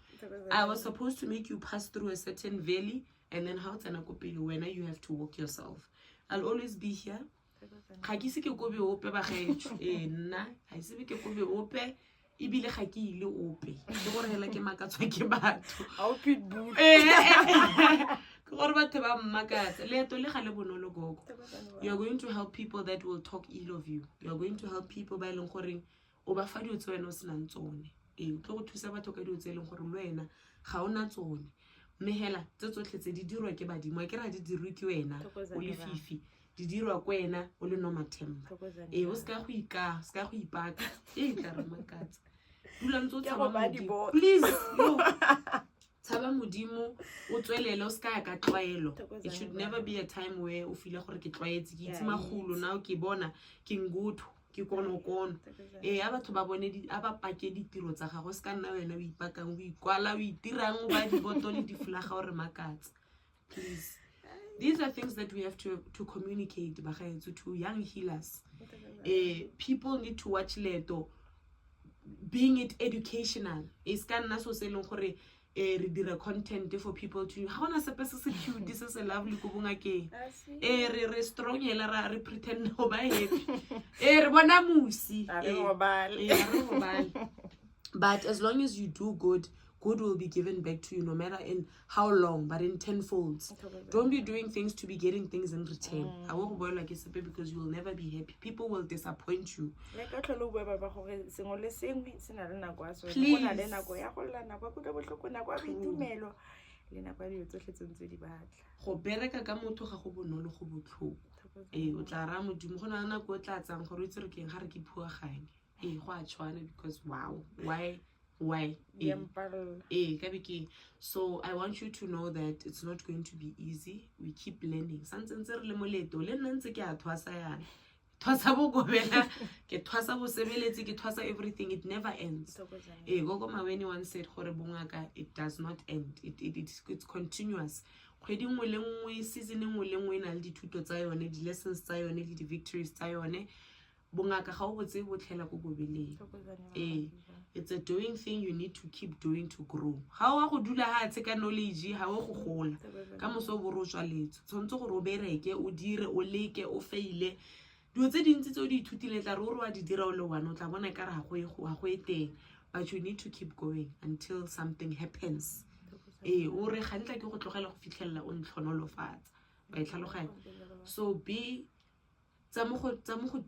I was supposed to make you pass through a certain valley, and then how tsena go pele wena you have to walk yourself. I'll always be here. Ga ke se ke go be ope ba gaetsho nna ha se be ke go be ope ibile ga ke ile ope ke gore hela ke makatswa ke batho how pitbull gore batho ba mmakatsa leeto le ga le bonolo gogo. You are going to help people that will talk ill of you. You are going to help people ba eleng gore o ba fa dio tse wena o senang tsone. O tlo go thusa batho ka dio tse eleng gore le wena ga ona tsone. Mme hela tse tsotlhe tse di dirwa ke badimo a ke ra di dirwe ke wena o le fifi di dirwa ko wena o le Nomathemba. O ska go ipaka ka re makatsa dula ntse o tshaba modimo please yo tshaba modimo o tswelele o ska ka tlwaelo. It should never be a time where o feel gore ke tlwaetse ke itse magolo now ke bona ke ngutho ke konokono a batho ba bone a ba pake ditiro tsa gago ska nna wena o ipakang o ikwala o itirang o ba di bottle di flaga gore makatsa. Please, these are things that we have to communicate to young healers. People need to watch Leeto, being it educational. Ska nna so se leng gore re dira content for people to ha ona sepe se cute this is a lovely go bonga ke re strong ela re pretend no ba happy re bona musi but as long as you do good will be given back to you no matter in how long but in tenfolds. Don't be doing things to be getting things in return. I won't boil like it's because you will never be happy. People will disappoint you. Go bereka ka motho ga go bonolo go botlhoko o tla ra modimo go na nako o tla tsang gore o tsere keng ga re ke phuaganye go a tshwana because wow why so I want you to know that it's not going to be easy. We keep learning santse re le mo Leeto le nna ntse ke a thwasa yana thwasa bo gobela ke thwasa bo sebeletsi ke thwasa everything. It never ends. Gogo Maweni once said gore bongaka it does not end. It's continuous. Kgwedi nngwe le nngwe season nngwe le nngwe na le dithuto tsa yone di lessons tsa yone le di victories tsa yone bongaka ga o botse botlhela go gobeleng. It's a doing thing you need to keep doing to grow. How wa go dula ha tse ka knowledge ha o go gola ka moso bo ro tswa letso tsontse gore o bereke o dire o leke o faile dio tse dintsi tse o di ithutile tla re o wa di dira o le wana o tla bona ka re ha go eteng but you need to keep going until something happens. O re ga ntla ke go tlogela go fitlhella o ntlhonolofatsa ba itlhaloganya. So be tsa mo go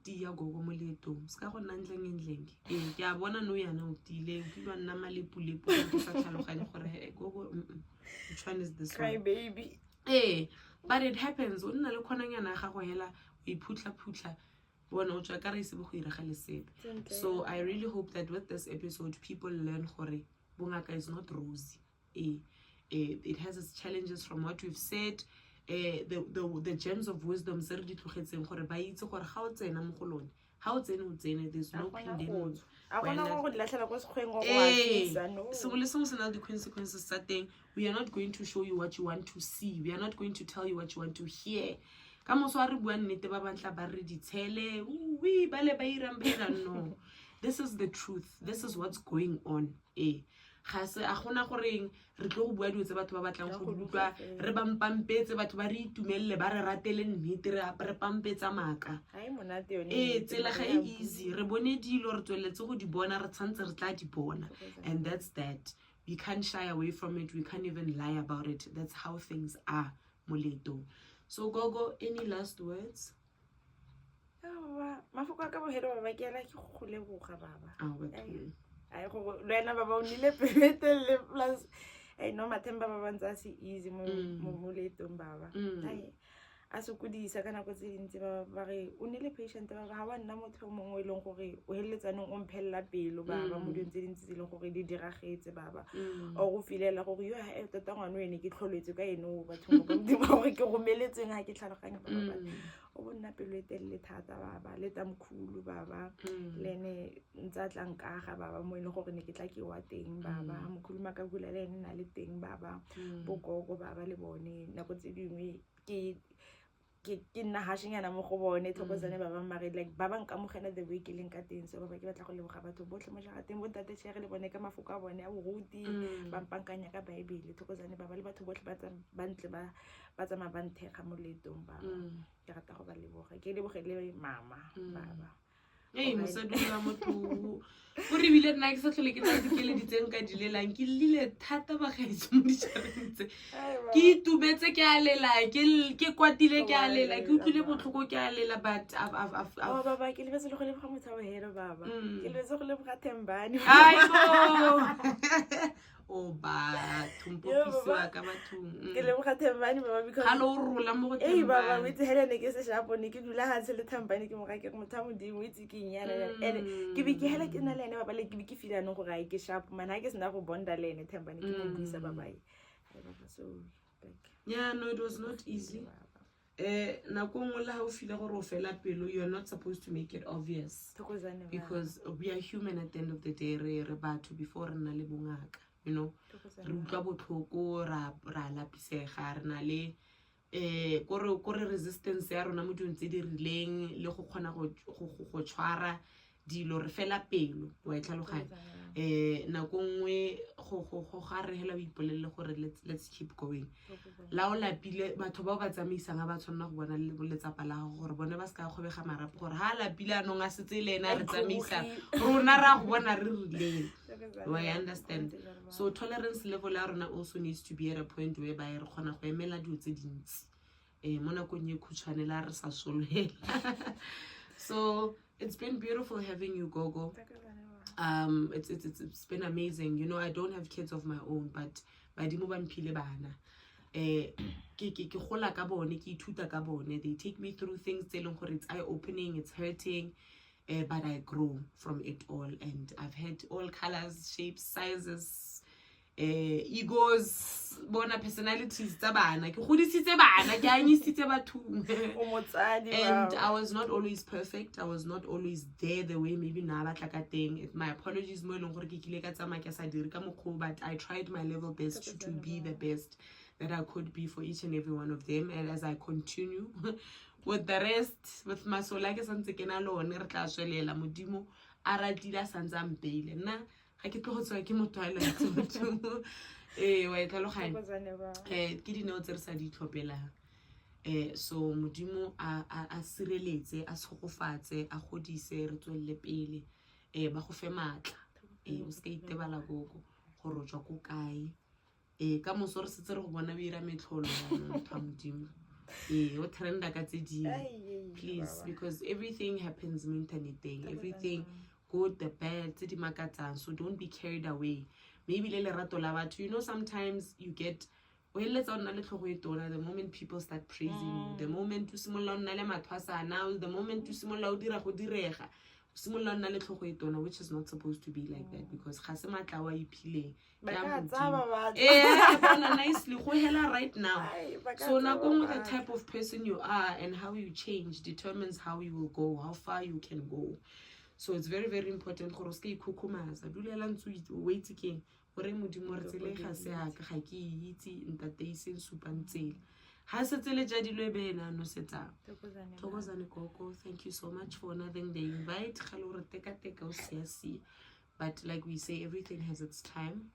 tia gogo mo Leetong ska go nna ntleng ke a bona no yana o tile ke lwa nna malepulepu go sa tlhaloganya gore gogo which one is this cry baby but it happens o nna le khonanyana ga go hela o iphutla bona o tswa ka re se bo go iraga le sepe. So I really hope that with this episode people learn gore bongaka is not rosy. It has its challenges from what we've said. The gems of wisdom se re di tlogetseng gore ba itse gore ga o tsena mo go lone ha o tsene o tsene there's no pandemic a gona go dilatlhela go sekgweng go afisa no so le sengwe se na di consequences tsa teng. We are not going to show you what you want to see. We are not going to tell you what you want to hear. Ka moso a re bua nnete ba bantla ba re ditshele ba le ba irang no. This is the truth. This is what's going on. Ga se a gona gore re tlo go bua dio tse batho ba batlang go utlwa re bampampetse batho ba re itumelele ba re ratele nnete re pampetsa maka ai monate yone tsela ga easy re bone dilo re tsweletse go di bona re tshantse re tla di bona and that's that. We can't shy away from it. We can't even lie about it. That's how things are mo Leetong. So Gogo, any last words? Mafoko ka bo hero ba ke ala ke go leboga baba Oh, I go lena baba o nile pelete plus Nomathemba baba ntse se easy mo Leetong baba a se kudisa kana go tse dintsi ba re o nile patient baba ha wa nna motho mongwe le gore o helletsaneng o mphella pelo baba mo dintse dintsi le gore di diragetse baba o go filela gore yo ha tota ngwana wene ke tlholetse ka eno batho mo modimo gore ke go meletseng ha ke tlhaloganya baba o bona pelo etelle thata baba le tamkhulu baba lene ntsa tlang ka ga baba mo ene gore ne ke tla ke wa teng baba mkhulu maka bula le ene na le teng baba bogogo baba le bone nako tse dingwe ke nna hashinyana mo go bone thokozane baba mare like baba nka mogena the way ke leng ka teng so baba ke batla go leboga batho botlhe mo jarateng bo tate tshege le bone ka mafoko a bone a boruti ba mpankanya ka bible thokozane baba le batho botlhe ba ntle ba tsama ba nthega mo Leetong baba ke rata go ba leboga ke lebogele mama baba mosadula motho o re bile nna ke sa tlhole ke na dikeleditseng ka dilelang ke lile thata bagaetso mo ditšhabeng tse ke itumetse ke a lela ke kwatile ke a lela ke utlwile botlhoko ke a lela but baba ke lebetse le go leboga Mothawahelo baba ke lebetse go leboga Thembani o ba thumpopisiwa ka bathong ke leboga Thembani baba because hallo o rola mo go Thembani baba o itse Helene ke se shapo ne ke dula ha le Thembani ke mo ga ke motho modimo o itse ke nyana and ke be ke hela ke na le ene baba le ke be ke feel no go ga ke shapo mana ke sena go bonda le ene Thembani ke mo buisa baba so yeah, no, it was not easy. Nako nngwe le ha o feel gore o fela pelo, you're not supposed to make it obvious because we are human at the end of the day. Re batho before re na le bongaka, you know, re utlwa botlhoko ra lapisega re na le kore resistance ya rona mo dilong tse di rileng le go kgona go tshwara dilo re fela pelo wa itlhaloganya nako nngwe go ga re hela o ipolelle gore let's keep going la o lapile batho ba ba tsamaisang ba tshwana go bona le letsapa la gore bone ba ska gobega marapo gore ha lapile anong a setse le ena re tsamaisa rona ra go bona re rileng. I understand. So tolerance level ya rona also needs to be at a point where ba re kgona go emela dilo tse dintsi mo nakong e khutshwane la re sa solhela. So it's been beautiful having you, Gogo. It's been amazing. You know, I don't have kids of my own, but badimo ba mphile bana. Ke gola ka bone, ke ithuta ka bone. They take me through things tse leng gore it's eye opening, it's hurting, but I grow from it all, and I've had all colors, shapes, sizes, egos, bona personalities tsa bana. Ke godisitse bana, ke anyisitse bathong. And I was not always perfect. I was not always there the way maybe na batla ka teng. My apologies mo eleng gore ke kile ka tsamaya ke sa dire ka mokgwa, but I tried my level best to be the best that I could be for each and every one of them. And as I continue with the rest, with masola ke santse ke na lone re tla tswelela modimo a ratile a santse a mpeile nna ga ke tlogotswa ke motho a lentse motho wa itlhaloganya ke dineo tse re sa di tlhopelang so modimo a sireletse a tshogofatse a godise re tswelle pele ba go fe matla o se ka itebala Gogo gore o tswa ko kae ka moso re setse re go bona be ira metlholo ya motho a modimo o trenda ka tse dingwe please because everything happens mo interneteng everything good the bad tse di makatsang so don't be carried away maybe le lerato la batho you know sometimes you get o eletsa o nna le tlhogo e tona the moment people start praising you the moment o simolola o nna le mathwasana the moment o simolola o dira go direga simolola nna le tlhogo e tona which is not supposed to be like that because ga se matla wa iphileng nicely go hela right now so nako the type of person you are and how you change determines how you will go how far you can go so it's very very important gore se ikhukumaza dulela ntse o itse keng gore modimo re tsele ga se aka ga ke itse ntate iseng supantsele ha se tsele ja dilo bena no setsa thokozane Gogo thank you so much for honoring the invite galo re teka o sia but like we say everything has its time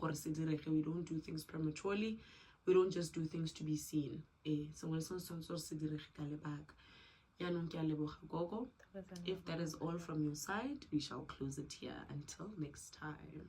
gore se direge we don't do things prematurely we don't just do things to be seen sengwe se se direge ka lebaka yaanong ke a leboga Gogo if that is all from your side we shall close it here until next time